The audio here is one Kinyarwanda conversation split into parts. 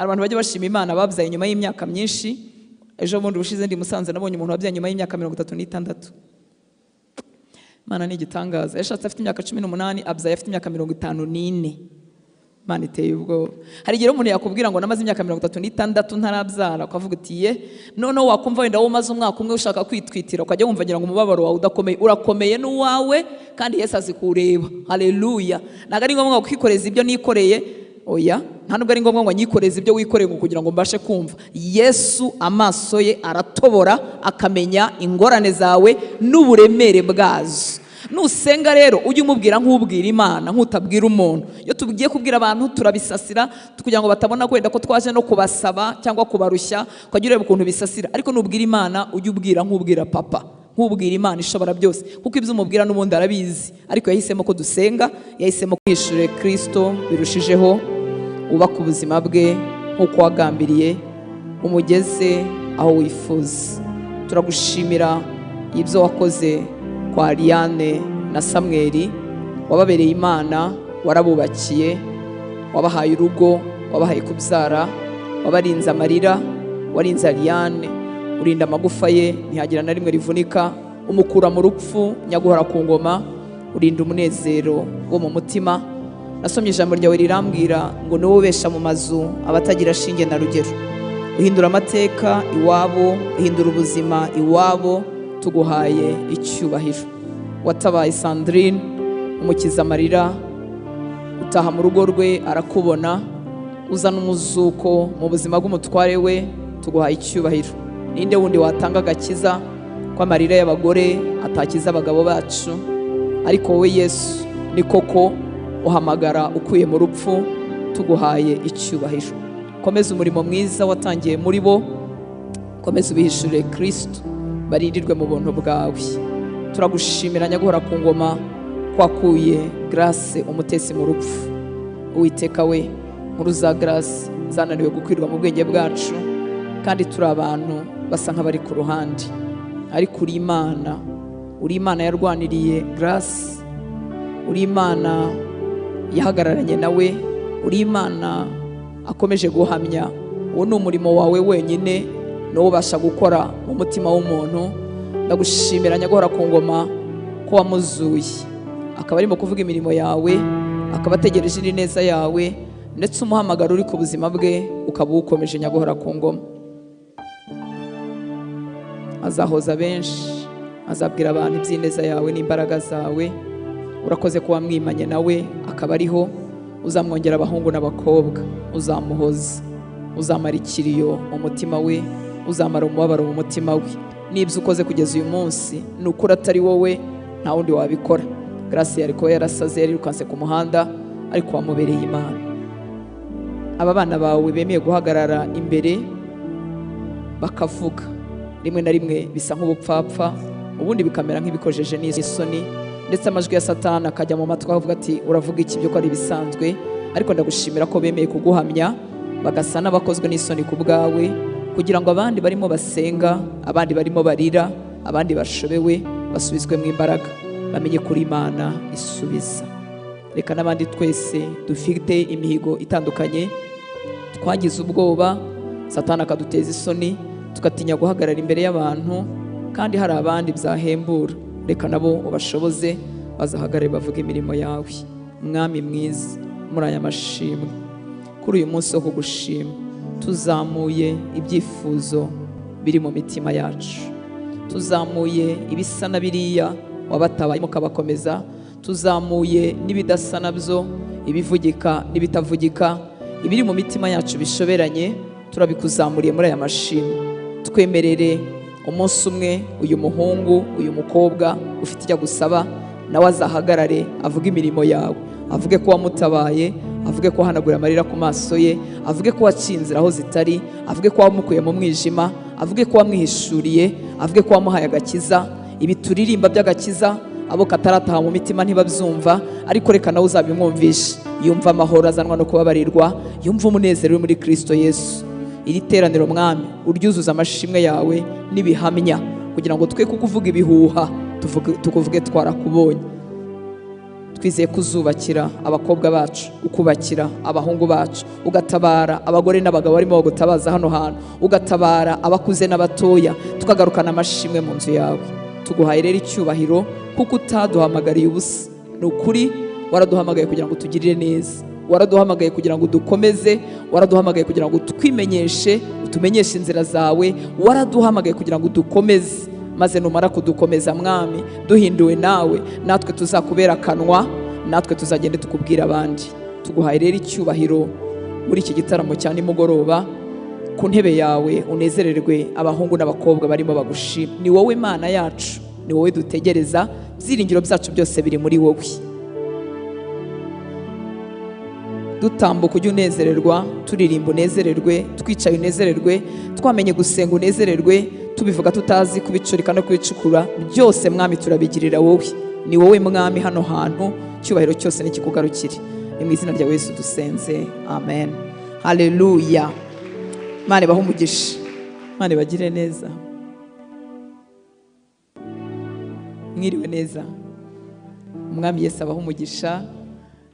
abantu bajya bashima Imana babyaye nyuma y'imyaka myinshi. Ejo bundi bushize ndi Musanze nabonye umuntu wabyaye nyuma y'imyaka 36. Imana ni igitangaza. Yashatse afite imyaka 18 abyaye afite imyaka 54. Imana iteye ubwoba. Hari igihe umuntu yakubwira ngo namaze imyaka 36 ntarabyara ukavuga uti ye noneho wakumva wenda umaze umwaka umwe ushaka kwitwitira ukajya wumva ngira ngo umubabaro wawe udakomeye. Urakomeye n'uwawe kandi Yesu azi kureba. Haleluya. Naga ari ngombwa kwikoreza ibyo nikoreye. Oya, nta nubwo ari ngombwa ngo nyikoreze ibyo wikoreye kugira ngo mbashe kumva. Yesu amaso ye aratobora akamenya ingorane zawe n'uburemere bwazo. Nusenga rero ujye umubwira nk'ubwira Imana nk'utabwira umuntu. Iyo tugiye kubwira abantu turabisasira kugira ngo batabona kwenda ko twaje no kubasaba cyangwa kubarushya kwagira ukuntu bisasira. Ariko nubwira Imana ujye ubwira nk'ubwira papa, nk'ubwira Imana ishobora byose, kuko ibyo umubwira n'ubundi arabizi. Ariko yahisemo ko dusenga, yahisemo kwishura Kristo birushijeho ubaka ubuzima bwe nk'uko wagambiriye umugeze aho wifuza. Turagushimira ibyo wakoze kwa Ariane na Samuel, wababereye Imana, warabubakiye, wabahaye urugo, wabahaye kubyara, wabarinze amarira, warinze Ariane, urinda amagufa ye ntihagira na rimwe rivunika, umukura mu rupfu nyaguhora ku ngoma, urinda umunezero wo mu mutima. Nasomye ijambo ryawe rirambwira ngo niwe ubesha mu mazu abatagira shinge na rugero, uhindura amateka iwabo, uhindura ubuzima iwabo. Tuguhaye icyubahiro. Watabaye Sandrine umukiza amarira, utaha mu rugo rwe arakubona, uzana umuzuko mu buzima bw'umutware we. Tuguhaye icyubahiro. Ninde wundi watanga agakiza kwa amarira y'abagore atakiza abagabo bacu? Ariko wowe Yesu ni koko uhamagara ukuye mu rupfu. Tuguhaye icyubahiro. Komeza umurimo mwiza watangiye muri bo, komeza ubihishurire Kristo, barindirwe mu buntu bwawe. Turagushimira nyaguhora ku ngoma kwakuye Grace umutesi mu rupfu. Uwiteka we, nkuru za Grace zananiwe gukwirwa mu bwenge bwacu, kandi turi abantu basa nk'abari ku ruhande. Ariko uri Imana, uri Imana yarwaniriye Grace, uri Imana yahagararanye nawe, uri Imana akomeje guhamya. Uwo ni umurimo wawe wenyine no ubasha gukora mu mutima w'umuntu. Ndagushimira nyaguhora ku ngoma ko wamuzuye, akaba arimo kuvuga imirimo yawe, akaba ategereje indi neza yawe, ndetse umuhamagaro uri ku buzima bwe ukaba ukomeje nyaguhora ku ngoma. Azahoza benshi, azabwira abantu iby'ineza yawe n'imbaraga zawe. Urakoze kuba mwimanye nawe, akaba ariho uzamwongera abahungu n'abakobwa, uzamuhoza, uzamara ikiriyo mu mutima we, uzamara umubabaro mu mutima we. Nibyo ukoze kugeza uyu munsi ni ukuri atari wowe nta wundi wabikora. Grace yari kuba yarasaze, yarirukanse ku muhanda, ariko wamubereye Imana. Aba bana bawe bemeye guhagarara imbere bakavuga, rimwe na rimwe bisa nk'ubupfapfa, ubundi bikamera nk'ibikojeje n'isoni, ndetse amajwi ya Satani akajya mu matwi avuga ati uravuga iki byo ko ari bisanzwe. Ariko ndagushimira ko bemeye kuguhamya, bagasa n'abakozwe n'isoni ku bwawe, kugira ngo abandi barimo basenga, abandi barimo barira, abandi bashobewe basubizwe mu imbaraga, bamenye kuri Imana isubiza. Reka n'abandi twese dufite imihigo itandukanye, twagize ubwoba, Satani akaduteza isoni, tugatinya guhagarara imbere y'abantu, kandi hari abandi byahembura. Reka nabo ubashoboze bazahagarare bavuga imirimo yawe. Mwami mwiza, muri aya mashimwe, kuri uyu munsi wo kugushima, tuzamuye ibyifuzo biri mu mitima yacu, tuzamuye ibisa na biriya wabatabaye mukabakomeza, tuzamuye n'ibidasa nabyo, ibivugika n'ibitavugika, ibiri mu mitima yacu bishoberanye, turabikuzamuriye muri aya mashimwe. Twemerere umunsi umwe uyu muhungu, uyu mukobwa ufite icyo gusaba, nawe azahagarare avuge imirimo yawe, avuge ko wamutabaye, avuge ko wahanagura amarira ku maso ye, avuge ko waciye inzira aho zitari, avuge ko wamukuye mu mwijima, avuge ko wamwihishuriye, avuge ko wamuhaye agakiza. Ibi turirimba by'agakiza abo katarataha mu mitima ntibabyumva, ariko reka nawe uzabimwumvishe, yumva amahoro azanwa no kubabarirwa, yumva umunezero uri muri Kristo Yesu. Iri teraniro Mwami uryuzuza amashimwe yawe n'ibihamya, kugira ngo twe kukuvuga ibihuha tukuvuge twarakubonye. twizeye kuzubakira abakobwa bacu, ukubakira abahungu bacu, ugatabara abagore n'abagabo barimo bagutabaza hano hantu, ugatabara abakuze n'abatoya, tukagarukana amashimwe mu nzu yawe. Tuguhaye rero icyubahiro kuko utaduhamagariye ubusa. Ni ukuri waraduhamagaye kugira ngo tugirire neza, waraduhamagaye kugira ngo dukomeze, waraduhamagaye kugira ngo twimenyeshe, utumenyeshe inzira zawe, waraduhamagaye kugira ngo dukomeze, maze numara kudukomeza mwami duhinduwe nawe, natwe tuzakubera akanwa, natwe tuzagende tukubwira abandi. Tuguhaye rero icyubahiro muri iki gitaramo cya nimugoroba, ku ntebe yawe unezererwe abahungu n'abakobwa barimo bagushima. Ni wowe Mana yacu, ni wowe dutegereza, byiringiro byacu byose biri muri wowe. Dutambuka ujye unezererwa, turirimba unezererwe, twicaye unezererwe, twamenye gusenga unezererwe, tubivuga tutazi kubicurika no kubicukura, byose mwami turabigirira wowe. Ni wowe mwami hano hantu, cyubahiro cyose nikikugarukire. Ni mu izina rya Yesu dusenze, amen. Haleluya. Mane baho umugisha, Mane bagire neza, mwiriwe neza. Umwami Yesu abaho umugisha,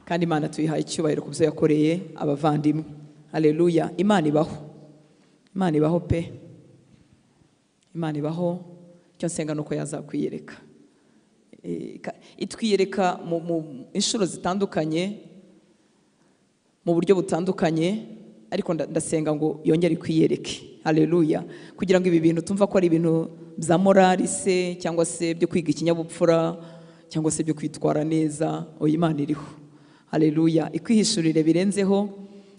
kandi Imana tuyihaye icyubahiro ku byo yakoreye abavandimwe. Haleluya. Imana ibaho, Imana ibaho pe, Imana ibaho. Icyo nsenga nuko yazakwiyereka, itwiyereka mu inshuro zitandukanye, mu buryo butandukanye, ariko ndasenga ngo yongere kwiyereke. Haleluya. Kugira ngo ibi bintu tumva ko ari ibintu bya morali se, cyangwa se byo kwiga ikinyabupfura, cyangwa se byo kwitwara neza, oya Imana iriho. Haleluya. Ikwihishurire birenzeho,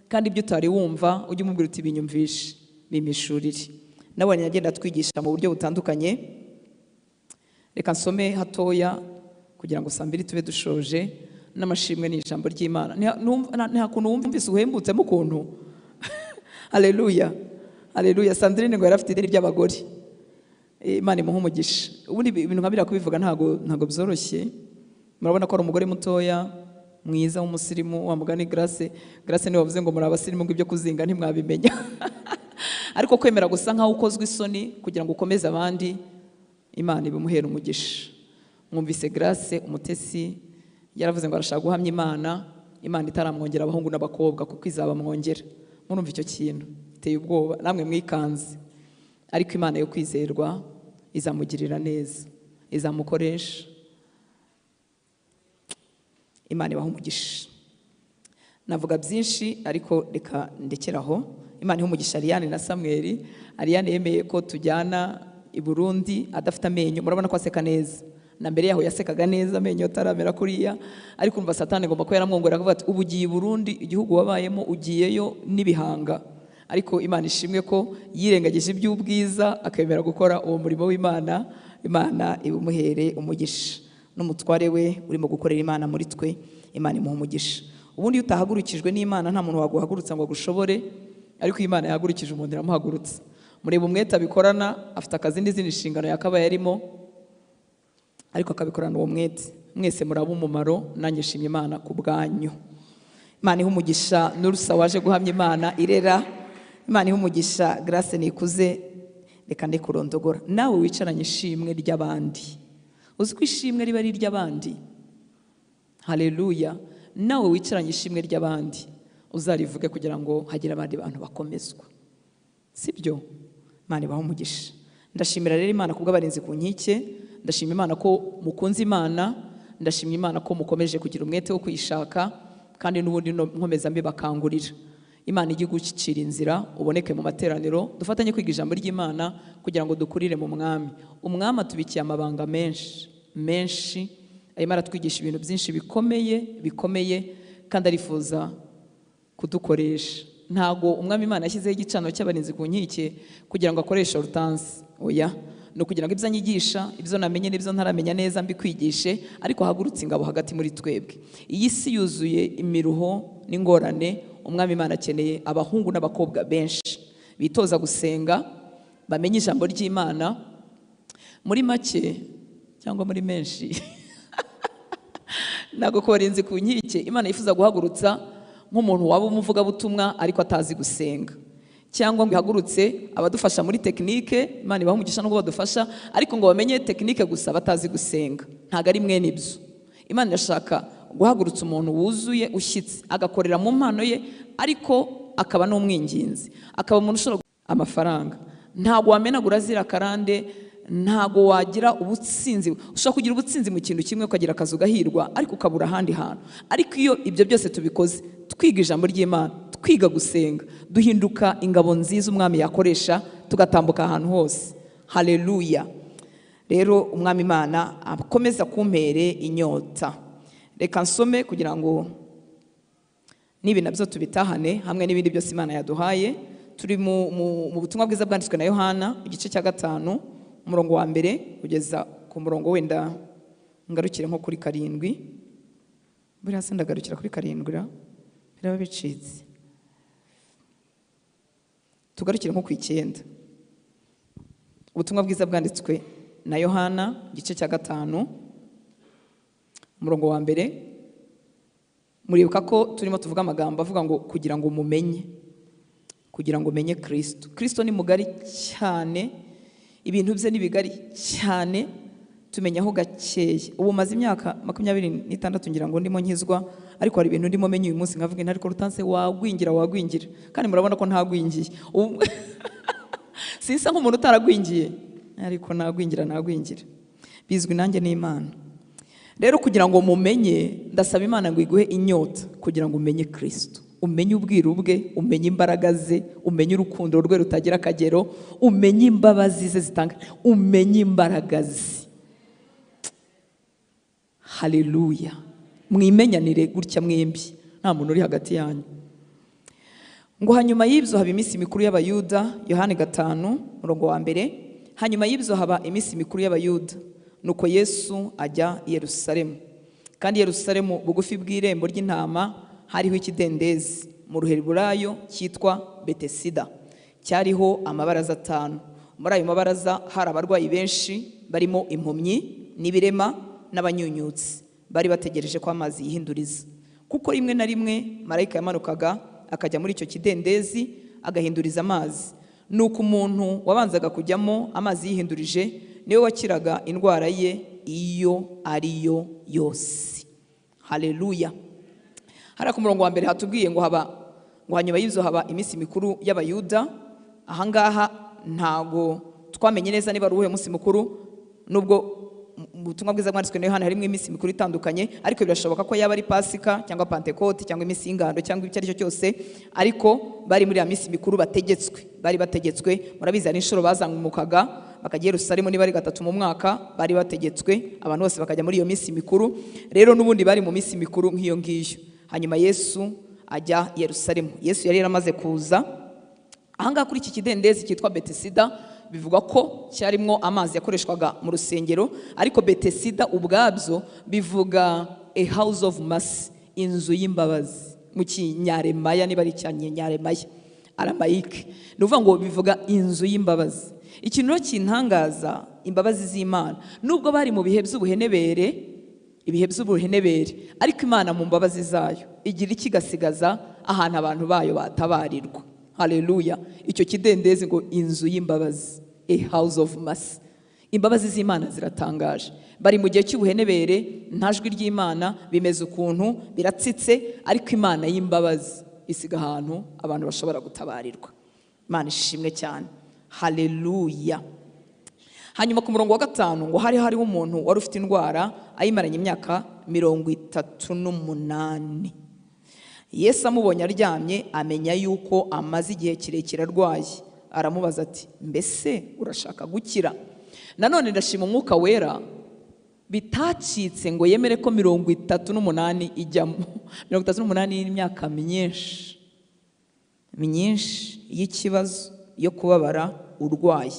kandi ibyo utari wumva ujye umubwira uti binyumvishe, bimishurire. Nabonye agenda twigisha mu buryo butandukanye. Reka nsome hatoya kugira ngo saa 2 tube dushoje n'amashimwe n'ijambo ry'Imana. Nta kuntu wumvise uhembutsemo ukuntu. Haleluya. Haleluya. Sandrine ngo yarafite ideni ry'abagore. Imana imuha umugisha. Ubundi ibintu nkabira kubivuga ntago byoroshye. Murabona ko ari umugore mutoya mwiza w'umusirimu, wa mugani Grace niwe wavuze ngo muri abasirimu ngo ibyo kuzinga ntimwabimenya. Ariko kwemera gusa nkaho ukozwe isoni kugira ngo ukomeze abandi, Imana ibimuhera umugisha. Mwumvise Grace umutesi yaravuze ngo arashaka guhamya Imana itaramwongera abahungu n'abakobwa kuko izabamwongera. Murumva icyo kintu iteye ubwoba, namwe mwikanze. Ariko Imana yo kwizerwa izamugirira neza, izamukoresha. Imana ibaho umugisha. Navuga byinshi ariko reka ndekeraho. Imana iho umugisha Ariane na Samuel. Ariane yemeye ko tujyana i Burundi adafite amenyo. Murabona ko aseka neza. Na mbere yaho yasekaga neza, amenyo taramera kuriya. Ariko umva Satani ngomba ko yaramwongora akavuga ati ubugiye i Burundi, igihugu wabayemo ugiyeyo n'ibihanga. Ariko Imana ishimwe ko yirengagije iby'ubwiza akemera gukora uwo murimo w'Imana. Imana ibumuhere umugisha. N'umutware we urimo gukorera Imana muri twe, Imana imuha umugisha. Ubundi utahagurukijwe n'Imana nta muntu waguhagurutsa ngo agushobore, ariko Imana yahagurukije umuntu iramuhagurutsa. Mureba umwete abikorana, afite akazi n'izindi nshingano yakabaye arimo, ariko akabikorana uwo mwete. Mwese muraba umumaro, nanjye nshimye Imana ku bwanyu. Imana iha umugisha Nurusa waje guhamya Imana Irera. Imana iha umugisha Grace nikuze. Reka ndekurondogora nawe wicaranye ishimwe ry'abandi. Uzi ko ishimwe riba ari ry'abandi. Haleluya. Nawe wicaranye ishimwe ry'abandi uzarivuge kugira ngo hagire abandi bantu bakomezwa. Sibyo? Imana ibaho umugisha. Ndashimira rero Imana kubw'abarinzi ku nkike. Ndashimira Imana ko mukunze Imana. Ndashimira Imana ko mukomeje kugira umwete wo kwishaka, kandi n'ubundi nkomeza mbe bakangurira. Imana ijye gucira inzira uboneke mu materaniro, dufatanye kwiga ijambo ry'Imana kugira ngo dukurire mu mwami. Umwami atubikiye amabanga menshi, arimo aratwigisha ibintu byinshi bikomeye, kandi arifuza kudukoresha. Ntago umwami Imana yashyizeho igicaniro cy'abarinzi ku nkike kugira ngo akoreshe rutansi, oya, no kugira ngo ibyo anyigisha, ibyo namenye n'ibyo ntaramenya neza mbikwigishe, ariko hagurutse ingabo hagati muri twebwe. Iyi si yuzuye imiruho n'ingorane. Umwami Imana akeneye abahungu n'abakobwa benshi bitoza gusenga, bamenye ijambo ry'Imana. Muri make cyangwa muri menshi ntago ko barinzi ku nkike Imana yifuza guhagurutsa nk'umuntu waba umuvuga butumwa ariko atazi gusenga, cyangwa ngo ihagurutse abadufasha muri tekinike. Imana ibaha umugisha no badufasha, ariko ngo bamenye tekinike gusa batazi gusenga. Ntago ari mwene ibyo. Imana irashaka guhagurutsa umuntu wuzuye ushyitse agakorera mu mpano ye, ariko akaba n'umwinginzi, akaba umuntu ushobora amafaranga. Ntago wamenagura zira karande, ntago wagira ubutsinzi. Ushobora kugira ubutsinzi mu kintu kimwe ukagira akazi ugahirwa, ariko ukabura ahandi hantu. Ariko iyo ibyo byose tubikoze twiga ijambo ry'Imana, twiga gusenga, duhinduka ingabo nziza umwami yakoresha, tugatambuka ahantu hose. Haleluya. Rero umwami Imana akomeza kumpere inyota. Reka nsome kugira ngo nibi nabyo tubitahane hamwe n'ibindi byose Imana yaduhaye. Turi mu butumwa bwiza bwanditswe na Yohana igice cya 5 umurongo wa mbere kugeza ku murongo wenda ngarukire nko kuri 7. Buriya se ndagarukira kuri 7 biraba bicitse. Tugarukire nko ku 9. Ubutumwa bwiza bwanditswe na Yohana igice cya 5 umurongo wa mbere. Muribuka ko turimo tuvuga amagambo avuga ngo kugira ngo mumenye, kugira ngo umenye Kristo. Kristo ni mugari cyane, ibintu bye ni bigari cyane, tumenyaho gakeye. Ubu maze imyaka 26 ngira ngo ndimo nkizwa, ariko hari ibintu ndimo menye uyu munsi nkavuga nti ariko Rutanse wagwingira, kandi murabona ko ntagwingiye. Sisa nk'umuntu utaragwingiye, ariko nagwingira. Bizwi nanjye n'Imana. Rero kugira ngo mumenye, ndasaba Imana ngo iguhe inyota kugira ngo umenye Kristo, umenye ubwiru bwe, umenye imbaraga ze, umenye urukundo rwe rutagira akagero, umenye imbabazi ze zitanga, umenye imbaraga ze. Haleluya. Mwimenyanire gutya mwembi, nta muntu uri hagati yanyu. Ngo hanyuma y'ibyo haba iminsi mikuru y'Abayuda, Yohana 5 umurongo wa mbere. Hanyuma y'ibyo haba iminsi mikuru y'Abayuda, nuko Yesu ajya i Yerusalemu. Kandi Yerusalemu bugufi bw'irembo ry'intama hariho ikidendezi mu Ruheburayo cyitwa Betesida, cyariho amabaraza 5. Muri ayo mabaraza hari abarwayi benshi, barimo impumyi n'ibirema n'abanyunyutsi, bari bategereje ko amazi yihinduriza. Kuko rimwe na rimwe marayika yamanukaga akajya muri icyo kidendezi agahinduriza amazi. Nuko umuntu wabanzaga kujyamo amazi yihindurije niwe wakiraga indwara ye iyo ariyo yose. Haleluya. Hari ku murongo wa mbere hatubwiye ngo hanyuma y'ibyo haba iminsi mikuru y'Abayuda. Ahangaha ntago twamenye neza niba ari uwuhe munsi mukuru, nubwo ubutumwa bwiza bwanditswe na Yohana harimo iminsi mikuru itandukanye, ariko birashoboka ko yaba ari Pasika cyangwa Pentecote cyangwa iminsi y'ingando cyangwa icyo ari cyo cyose, ariko bari muri ya minsi mikuru bari bategetswe. Murabizi hari inshuro bazangukaga bakajya Yerusalemu niba ari 3 mu mwaka, bari bategetswe abantu bose bakajya muri iyo minsi mikuru. Rero nubundi bari mu minsi mikuru nk'iyo ngiyo. Hanyuma Yesu ajya Yerusalemu. Yesu yari yaramaze kuza. Ahangaha kuri iki kidendezi cyitwa Betesida, bivuga ko cyarimo amazi yakoreshwaga mu rusengero, ariko Betesida ubwabyo bivuga a house of mercy, inzu y'imbabazi mu Kinyaremaya, niba ari Kinyaremaya Aramayike. Ni ukuvuga ngo bivuga inzu y'imbabazi. Ikintu kintangaza imbabazi z'Imana, nubwo bari mu bihe by'ubuhenebere, ariko Imana mu mbabazi zayo igira ikigasigaza ahantu abantu bayo batabarirwa. Haleluya. Icyo kidendezi ngo inzu y'imbabazi, a house of mercy. Imbabazi z'Imana ziratangaje. Bari mu gihe cy'ubuhenebere, nta jwi ry'Imana, bimeze ukuntu biratsitse, ariko Imana y'imbabazi isiga ahantu abantu bashobora gutabarirwa. Imana ishimwe cyane. Haleluya. Hanyuma ku murongo wa 5 ngo hariho umuntu wari ufite indwara ayimaranye imyaka 38. Yesu amubonye aryamye, amenya yuko amaze igihe kirekire arwaye, aramubaza ati, mbese urashaka gukira? Nanone ndashima Umwuka Wera bitacitse ngo yemere ko 38 ijyamo. 38 ni imyaka myinshi y'ikibazo yo kubabara urwaye.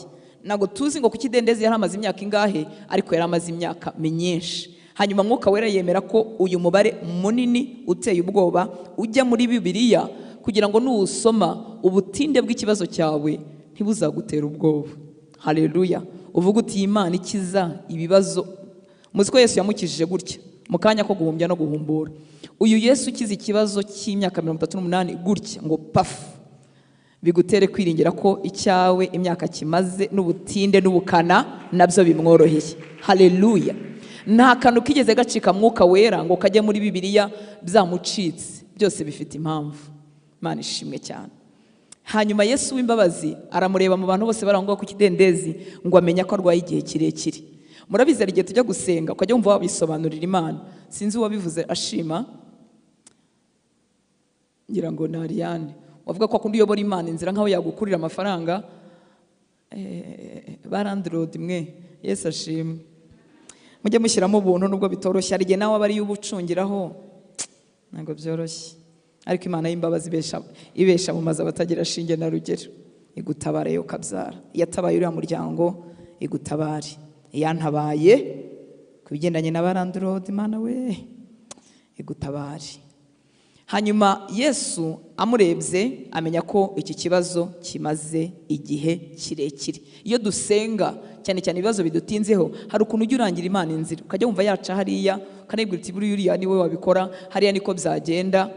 Nago tuzi ngo ku kidendezi yari amaze imyaka ingahe, ariko yari amaze imyaka myinshi. Hanyuma Mwuka Wera yemera ko uyu mubare munini uteye ubwoba ujya muri Bibiliya, kugira ngo nuwusoma ubutinde bw'ikibazo cyawe ntibuzagutera ubwoba. Haleluya. Uvuga uti Imana ikiza ibibazo. Muzi ko Yesu yamukijije gutya mu kanya ko guhumbya no guhumbura. Uyu Yesu ukiza ikibazo cy'imyaka 38 gutya ngo pafu, bigutere kwiringira ko icyawe imyaka kimaze n'ubutinde n'ubukana nabyo bimworoheye. Haleluya. nta kantu kigeze gacika mwuka wera ngo kajye muri Bibiliya byamucitse, byose bifite impamvu. Imana ishimwe cyane. Hanyuma Yesu w'imbabazi aramureba mu bantu bose barangwa ku kidendezi ngo amenya ko arwaye igihe kirekire. Murabizi igihe tujya gusenga ukajya wumva wabisobanurira Imana. Sinzi uwabivuze ashima, ngira ngo na Ariane wavuga ko akundi uyobora Imana inzira nkaho yagukurira amafaranga. Barandroid mwe, Yesu ashimwe. Mujye mushyiramo ubuntu nubwo bitoroshye, ari igihe nawe aba ari ubucungiraho ntabwo byoroshye, ariko Imana y'imbabazi ibesha mu mazi abatagira shinge na rugero, igutabare yo kabyara. Yatabaye uriya muryango igutabare, yantabaye ku bigendanye na Barandroid, Imana we igutabare. Hanyuma Yesu amurebye amenya ko iki kibazo kimaze igihe kirekire. Iyo dusenga cyane cyane ibibazo bidutinzeho, hari ukuntu ujya urangira Imana inzira ukajya wumva yaca hariya, kanebwira uti buri yuriya niwe wabikora, hariya niko byagenda.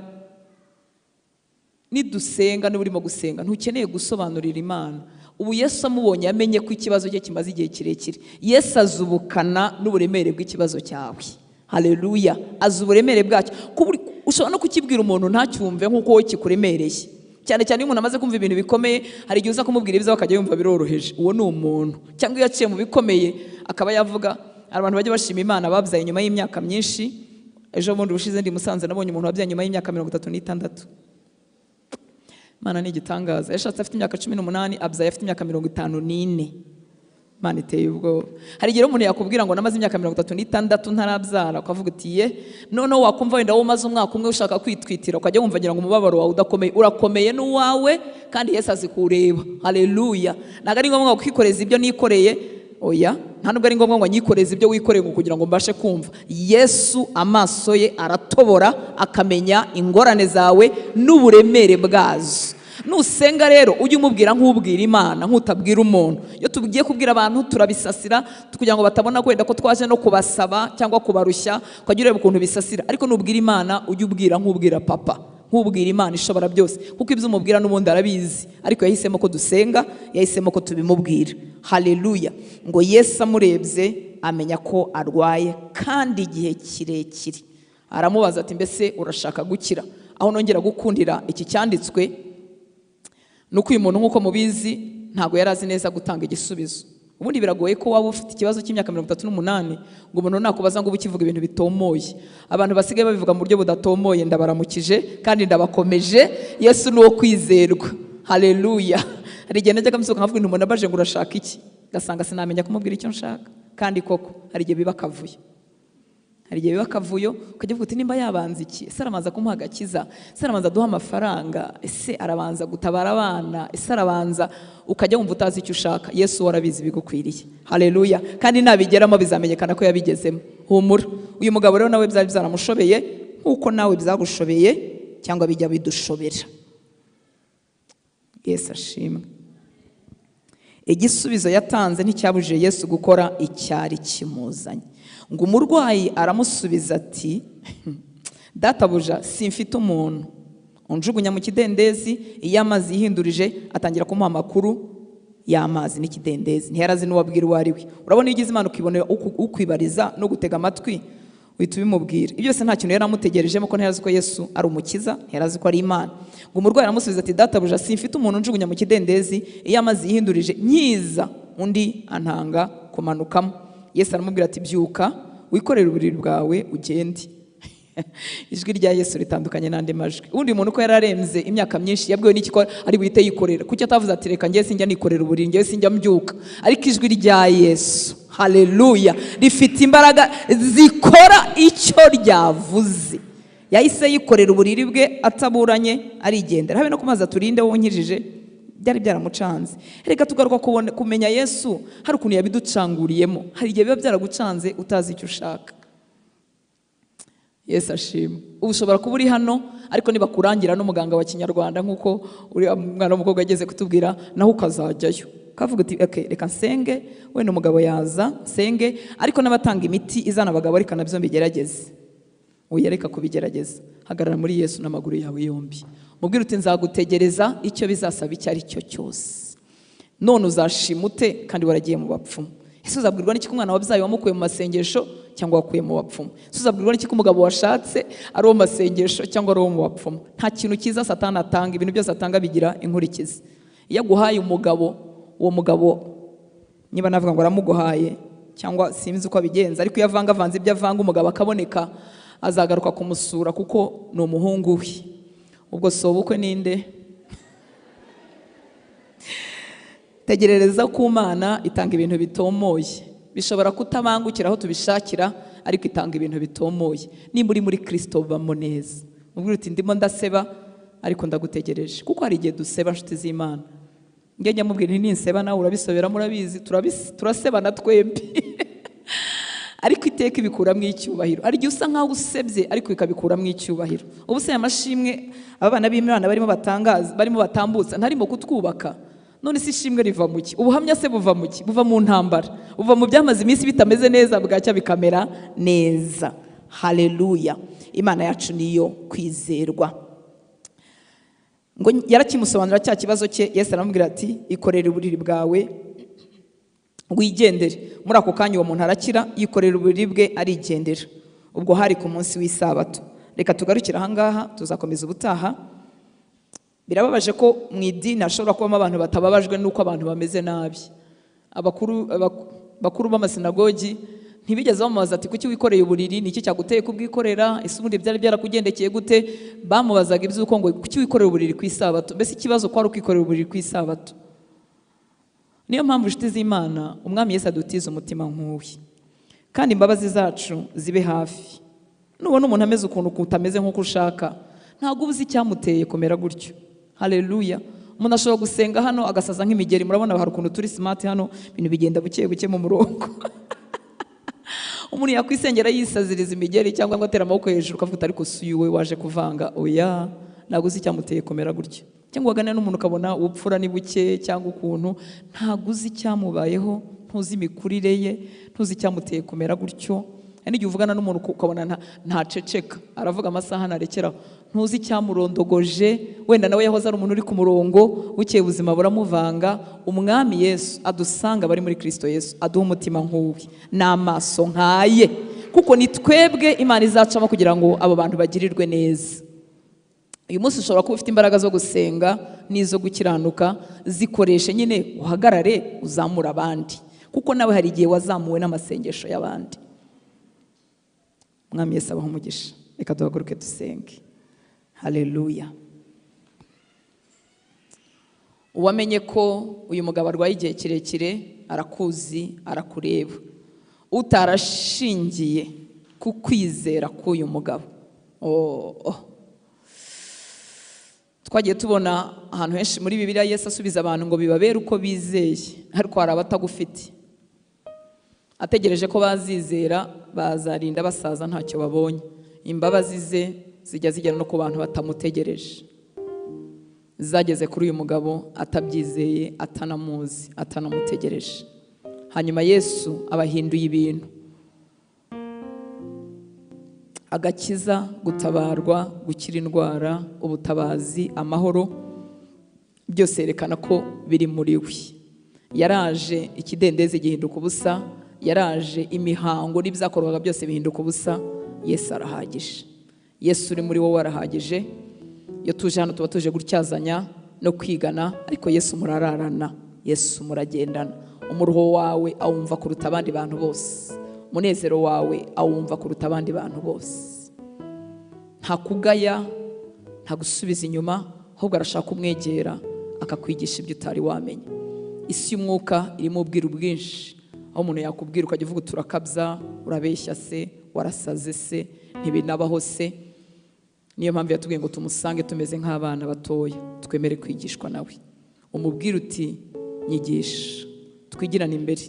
Nidusenga n'urimo gusenga ntukeneye gusobanurira Imana. Ubu Yesu amubonye amenye ko ikibazo cye kimaze igihe kirekire. Yesu azubukana n'uburemere bw'ikibazo cyawe. Haleluya. Azi uburemere bwacyo. Ushobora no kukibwira umuntu ntacyumve nk'uko wowe kikuremereye. Cyane cyane iyo umuntu amaze kumva ibintu bikomeye, hari igihe uza kumubwira ibyo akajya yumva biroroheje. Uwo ni umuntu. Cyangwa iyo yaciye mu bikomeye akaba yavuga, abantu bajya bashima Imana babyaye nyuma y'imyaka myinshi. Ejo bundi bushize ndi Musanze nabonye umuntu wabyaye nyuma y'imyaka 36. Imana ni igitangaza. Yashatse afite imyaka 18, abyaye afite imyaka 54. Imana iteye ubwoba. Hari igihe umuntu yakubwira ngo namaze imyaka 36 ntarabyara, ukavuga uti ye none wakumva wenda wo maze umwaka umwe ushaka kwitwitira, ukajya wumva ngira ngo umubabaro wawe udakomeye. Urakomeye n'uwawe kandi Yesu azi kureba. Haleluya. Ntago ari ngombwa kwikoreza ibyo nikoreye, oya, nta nubwo ari ngombwa ngo nyikoreze ibyo wikoreye kugira ngo mbashe kumva. Yesu amaso ye aratobora akamenya ingorane zawe n'uburemere bwazo. Nusenga rero ujye umubwira nk'ubwira Imana, nk'utabwira umuntu. Iyo tugiye kubwira abantu turabisasira kugira ngo batabona kwenda ko twaje no kubasaba cyangwa kubarushya, ukajya ureba ukuntu bisasira. Ariko nubwira Imana ujye ubwira nk'ubwira papa, nk'ubwira Imana ishobora byose, kuko ibyo umubwira n'ubundi arabizi. Ariko yahisemo ko dusenga, yahisemo ko tubimubwira. Haleluya. Ngo Yesu amurebye amenya ko arwaye kandi igihe kirekire. Aramubaza ati mbese urashaka gukira? Aho nongera gukundira iki cyanditswe nuko uyu muntu nk'uko mubizi ntago yari azi neza gutanga igisubizo. Ubundi biragoye ko waba ufite ikibazo cy'imyaka 38 ngo umuntu nakubaza ngo ubukivuga ibintu bitomoye. Abantu basigaye babivuga mu buryo budatomoye. Ndabaramukije kandi ndabakomeje. Yesu ni uwo kwizerwa. Haleluya. Hari igihe najyaga msuka nkavuga ngo umuntu abaje ngo urashaka iki, gasanga sinamenya kumubwira icyo nshaka. Kandi koko hari igihe biba kavuyo. Hari igihe biba kavuyo ukajya uvuga uti nimba yabanza iki, ese arabanza kumuha agakiza, ese arabanza duha amafaranga, ese arabanza gutabara abana, ese arabanza, ukajya wumva utazi icyo ushaka. Yesu warabizi bigukwiriye. Haleluya. Kandi nabigeramo bizamenyekana ko yabigezemo. Humura. Uyu mugabo rero nawe byari byaramushobeye nkuko nawe byagushobeye cyangwa bijya bidushobera. Yesu ashimwe. Igisubizo yatanze nticyabujije Yesu gukora icyari kimuzanye. Ngo umurwayi aramusubiza ati databuja simfite umuntu unjugunya mu kidendezi, iyo amazi yihindurije atangira kumuha amakuru y'amazi n'ikidendezi. Ntiyarazi n'uwabwira uwo ari we. Urabona iyo ugize Imana ukibonera ukwibariza no gutega amatwi uhita ubimubwira. Ibyo byose nta kintu yari amutegerejemo, ko ntiyarazi ko Yesu ari umukiza, ntiyarazi ko ari Imana. Ngo umurwayi aramusubiza ati databuja simfite umuntu unjugunya mu kidendezi, iyo amazi yihindurije nkiza undi antanga kumanukamo. Yesu aramubwira ati byuka wikorere uburiri bwawe ugende. Ijwi rya Yesu ritandukanye n'andi majwi. Undi muntu ko yararemze imyaka myinshi yabwiwe n'iki ko ari buhite yikorera. Kuki atavuze ati reka ngiye sinjya nikorera uburiri, ngiye sinjya mbyuka. Ariko ijwi rya Yesu, haleluya, rifite imbaraga zikora icyo ryavuze. Yahise yikorera uburiri bwe ataburanye arigendera. Habe no kumaza turinde wowe nkijije byari byaramucanze. Reka tugaruka kumenya Yesu hari ukuntu yabiducanguriyemo. Hari igihe biba byaragucanze utazi icyo ushaka. Yesu ashimwe. Ubushobora kuba uri hano ariko niba kurangira n'umuganga wa Kinyarwanda nk'uko uri mwana w'umukobwa ageze kutubwira, naho ukazajyayo kavuga uti okay, reka nsenge, we n'umugabo yaza nsenge, ariko n'abatanga imiti izana abagabo ariko nabyo mbigerageze. Uyareka kubigerageza, hagarara muri Yesu n'amaguru yawe yombi. Mubwire uti nzagutegereza icyo bizasaba icyo ari cyo cyose. None uzashimute kandi waragiye mu bapfumu. Ese uzabwirwa n'iki ko umwana wabyaye wamukuye mu masengesho cyangwa wakuye mu bapfumu. Tuzabwirwa n'iki ko umugabo washatse ari uwo masengesho cyangwa ari uwo mu bapfumu? Nta kintu cyiza Satani atanga, ibintu byose atanga bigira inkurikizi. Iyo aguhaye umugabo, uwo mugabo niba navuga ngo aramuguhaye cyangwa simzi uko abigenza, ariko iyo avangavanze ibyo avanga umugabo akaboneka, azagaruka kumusura kuko ni umuhungu we. Ubwo sobukwe ninde? Tegerereza ku Mana itanga ibintu bitomoye. Bishobora kutabangukira aho tubishakira, ariko itanga ibintu bitomoye. Nimba uri muri Kristo bamo neza. Mubwira uti ndimo ndaseba ariko ndagutegereje, kuko hari igihe duseba nshuti z'Imana. Nge nyamubwira nti ninseba nawe urabisubira, murabizi turasebana twembi. Ariko iteka ibikuramo icyubahiro. Ari gihe usa nkaho usebye ariko ikabikuramo icyubahiro. Ubu se amashimwe abana b'Imana barimo batangaza, barimo batambutsa, ntarimo kutwubaka. None si ishimwe riva mu ki? Ubuhamya se buva mu ki? Buva mu ntambara, buva mu byamaze iminsi bitameze neza, bwacya bikamera neza. Haleluya. Imana yacu niyo kwizerwa. Ngo yarakimusobanura cya kibazo cye, Yesu aramubwira ati ikorere uburiri bwawe wigendere. Muri ako kanya uwo muntu arakira, yikorera uburiri bwe arigendera. Ubwo hari ku munsi w'isabato. Reka tugarukira aha ngaha, tuzakomeza ubutaha. Birababaje ko mu idini hashobora kubamo abantu batababajwe n'uko abantu bameze nabi. Bakuru b'amasinagogi ntibigeze bamubaza ati kuki wikoreye uburiri, niki cyaguteye kubwikorera, ese ubundi byari byarakugendekeye gute? Bamubazaga iby'uko ngo kuki wikoreye uburiri ku isabato. Mbese ikibazo kwari ukwikorera uburiri ku isabato. Niyo mpamvu nshuti z'Imana umwami Yesu adutiza umutima nk'uwi, kandi imbabazi zacu zibe hafi. Nubona umuntu ameze ukuntu kutameze nk'uko ushaka, ntabwo ubuze icyamuteye kumera gutyo. Haleluya. Umuntu ashobora gusenga hano agasaza nk'imigeri. Murabona hari ukuntu turi smart hano, ibintu bigenda buke buke mu murongo. Umuntu yakwisengera yisaziriza imigeri cyangwa ngo atera amaboko hejuru, ukavuga ariko suyuwe waje kuvanga. Oya, ntabwo uzi icyamuteye kumera gutyo. Cyangwa waganira n'umuntu ukabona ubupfura ni buke cyangwa ukuntu, ntabwo uzi icyamubayeho, ntuzi imikurire ye, ntuzi icyamuteye kumera gutyo. N'igihe uvugana n'umuntu ukabona ntaceceka, aravuga amasaha ntarekeraho, ntuzi icyamurondogoje, wenda nawe yahoze ari umuntu uri ku murongo, bukeye ubuzima buramuvanga. Umwami Yesu adusanga bari muri Kristo Yesu, aduha umutima nk'uwe n'amaso nkaye, kuko ni twebwe Imana izacamo kugira ngo abo bantu bagirirwe neza. Uyu munsi ushobora kuba ufite imbaraga zo gusenga n'izo gukiranuka, zikoreshe nyine uhagarare uzamura abandi, kuko nawe hari igihe wazamuwe n'amasengesho y'abandi. Mwami Yesu abaho umugisha. Reka duhaguruke dusenge. Haleluya. Uwamenye ko uyu mugabo arwaye igihe kirekire, arakuzi, arakureba. Utarashingiye ku kwizera k'uyu mugabo. Twagiye tubona ahantu henshi muri Bibiliya Yesu asubiza abantu ngo bibabere uko bizeye, ariko hari abatagufite. Ategereje ko bazizera bazarinda basaza ntacyo babonye. Imbabazi ze zijya zigera no ku bantu batamutegereje. Zageze kuri uyu mugabo atabyizeye, atanamuzi, atanamutegereje. Hanyuma Yesu abahinduye ibintu. Agakiza, gutabarwa, gukira indwara, ubutabazi, amahoro, byose yerekana ko biri muri we. Yaraje ikidendezi gihinduka ubusa, yaraje imihango n'ibyakorwaga byose bihinduka ubusa. Yesu arahagije. Yesu uri muri wowe arahagije. Iyo tuje hano tuba tuje gutyazanya no kwigana, ariko Yesu murararana, Yesu muragendana. Umuruho wawe awumva kuruta abandi bantu bose, umunezero wawe awumva kuruta abandi bantu bose. Nta kugaya, nta gusubiza inyuma, ahubwo arashaka kumwegera akakwigisha ibyo utari wamenye. Isi y'umwuka irimo ubwiru bwinshi, aho umuntu yakubwira ukajya uvuga turakabya, urabeshya se, warasaze se, ntibinabaho se. Niyo mpamvu yatubwiye ngo tumusange tumeze nk'abana batoya, twemere kwigishwa nawe. Umubwira uti nyigisha, twigirane imbere.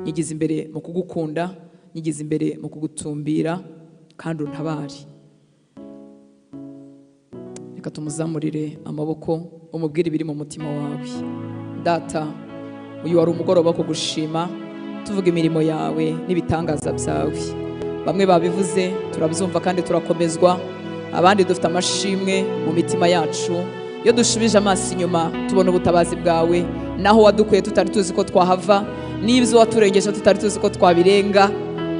Nyigize imbere mu kugukunda, nyigize imbere mu kugutumbira, kandi untabare. Reka tumuzamurire amaboko, umubwire ibiri mu mutima wawe. Data, uyu wari umugoroba wo kugushima, tuvuga imirimo yawe n'ibitangaza byawe. Bamwe babivuze turabyumva kandi turakomezwa, abandi dufite amashimwe mu mitima yacu. Iyo dushubije amaso inyuma tubona ubutabazi bwawe, naho wadukuye tutari tuzi ko twahava, n'ibyo waturengeje tutari tuzi ko twabirenga.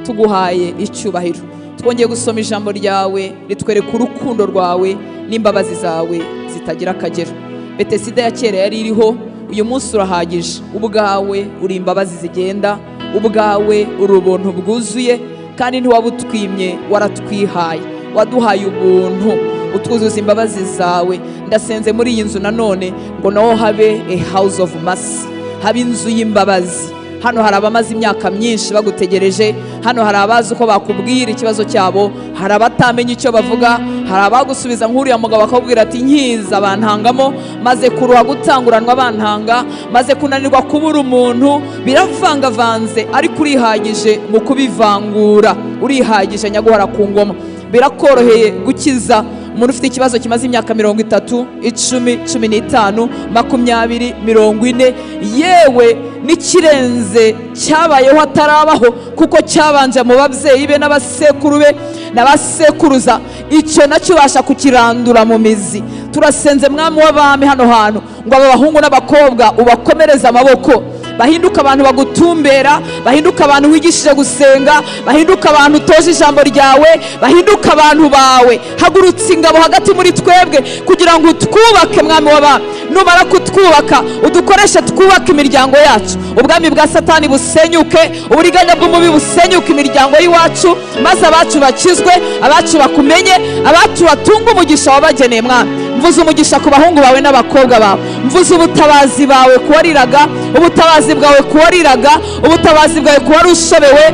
tuguhaye icyubahiro. Twongeye gusoma ijambo ryawe ritwereka urukundo rwawe n'imbabazi zawe zitagira akagero. Betesida ya kera yari iriho, uyu munsi urahagije. Ubwawe uri imbabazi zigenda, ubwawe uri ubuntu bwuzuye, kandi ntiwabutwimye, waratwihaye, waduhaye ubuntu, utwuzuza imbabazi zawe. Ndasenze muri iyi nzu nanone ngo naho habe a house of mercy, habe inzu y'imbabazi. Hano hari abamaze imyaka myinshi bagutegereje, hano hari abazi uko bakubwira ikibazo cyabo, hari abatamenya icyo bavuga, hari abagusubiza nk'uriya mugabo akakubwira ati nkiza bantangamo, maze kuruha gutanguranwa bantanga, maze kunanirwa kubura umuntu, biravangavanze, ariko urihagije mu kubivangura, urihagije nyaguhora ku ngoma. Birakoroheye gukiza umuntu ufite ikibazo kimaze imyaka 30, 10, 15, 20, 40, yewe n'ikirenze cyabayeho atarabaho, kuko cyabanje mu babyeyi be n'abasekuru be n'abasekuruza. Icyo nacyo ubasha kukirandura mu mizi. Turasenze Mwami w'abami hano hantu ngo aba bahungu n'abakobwa ubakomereze amaboko, bahinduka abantu bagutumbera, bahinduka abantu wigishije gusenga, bahinduka abantu utoje ijambo ryawe, bahinduka abantu bawe. Hagurutse ingabo hagati muri twebwe kugira ngo twubake Mwami w'abami. Numara kutwubaka udukoreshe twubake imiryango yacu, ubwami bwa Satani busenyuke, uburiganya bw'umubi busenyuke imiryango y'iwacu, maze abacu bakizwe, abacu bakumenye, abacu batunga umugisha wabageneye Mwami. Mvuze umugisha ku bahungu bawe n'abakobwa bawe, mvuze ubutabazi bawe kuwariraga, ubutabazi bwawe kuwariraga, ubutabazi bwawe kuwari ushobewe,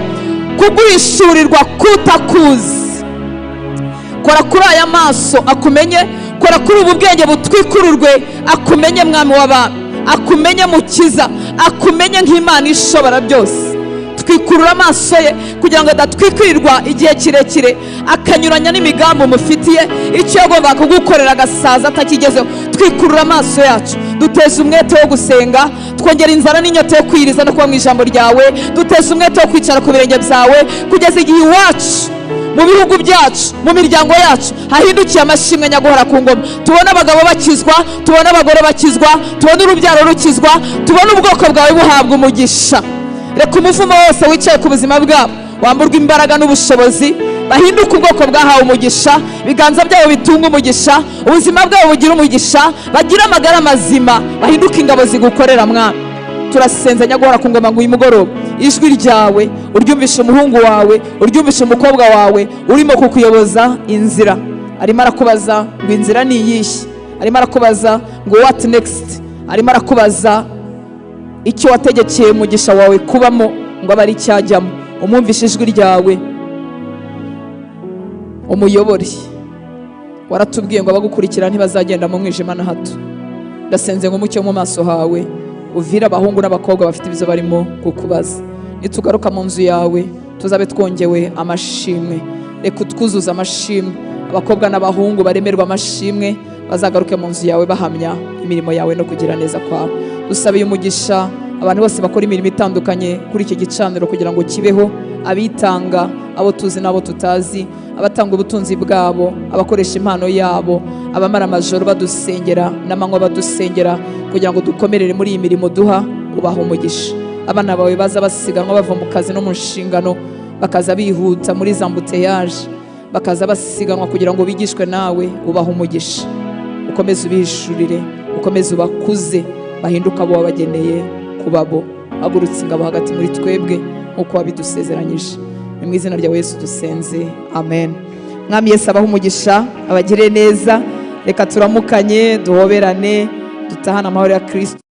kuguhishurirwa kutakuzi. Kora kuri aya maso akumenye, kora kuri ubu bwenge butwikururwe akumenye Mwami w'abami, akumenye Mukiza, akumenye nk'Imana ishobora byose. Twikurura amaso ye kugira ngo adatwikwirirwa igihe kirekire, akanyuranya n'imigambi umufitiye, icyo yagomba kugukorera agasaza atakigezeho. Twikurura amaso yacu, duteze umwete wo gusenga, twongera inzara n'inyota yo kwiriza no kuba mu ijambo ryawe, duteze umwete wo kwicara ku birenge byawe, kugeza igihe iwacu, mu bihugu byacu, mu miryango yacu hahindukiye amashimwe nyaguhora ku ngoma. Tubona abagabo bakizwa, tubona abagore bakizwa, tubona urubyaro rukizwa, tubona ubwoko bwawe buhabwa umugisha. Reka umuvumo wose wicaye ku buzima bwabo wamburwa imbaraga n'ubushobozi, bahinduka ubwoko bwahawe umugisha, ibiganza byabo bitunga umugisha, ubuzima bwabo bugira umugisha, bagira amagara mazima, bahinduka ingabo zigukorera Mwami. Turasenze nyaguhora ku ngoma ngo uyu mugoroba ijwi ryawe uryumvishe umuhungu wawe, uryumvishe umukobwa wawe urimo kukuyoboza inzira. Arimo arakubaza ngo inzira ni iyihe, arimo arakubaza ngo what next, arimo arakubaza icyo wategekeye umugisha wawe kubamo ngo abe ari cyajyamo. Umwumvishe ijwi ryawe, umuyobore. Waratubwiye ngo abagukurikira ntibazagenda mu mwijima na hato. Ndasenze ngo umucyo mu maso hawe uvira abahungu n'abakobwa bafite ibizo barimo kukubaza. Nitugaruka mu nzu yawe tuzabe twongewe amashimwe. Reka utwuzuza amashimwe, abakobwa n'abahungu baremerwa amashimwe, bazagaruke mu nzu yawe bahamya imirimo yawe no kugira neza kwawe. Dusabiye umugisha abantu bose bakora imirimo itandukanye kuri iki gicaniro kugira ngo kibeho, abitanga, abo tuzi n'abo tutazi, abatanga ubutunzi bwabo, abakoresha impano yabo, abamara amajoro badusengera n'amanywa badusengera kugira ngo dukomerere muri iyi mirimo duha, ubaha umugisha. Abana bawe baza basiganwa bava mu kazi no mu nshingano, bakaza bihuta muri za mbuteyaje, bakaza basiganwa kugira ngo bigishwe nawe, ubaha umugisha. Ukomeze ubihishurire, ukomeze ubakuze, bahinduka abo wabageneye kubabo. Hagurutse ingabo hagati muri twebwe nk'uko wabidusezeranyije. Ni mu izina rya Yesu dusenze, amen. Mwami Yesu abaha umugisha, abagire neza. Reka turamukanye, duhoberane, dutahane amahoro ya Kristo.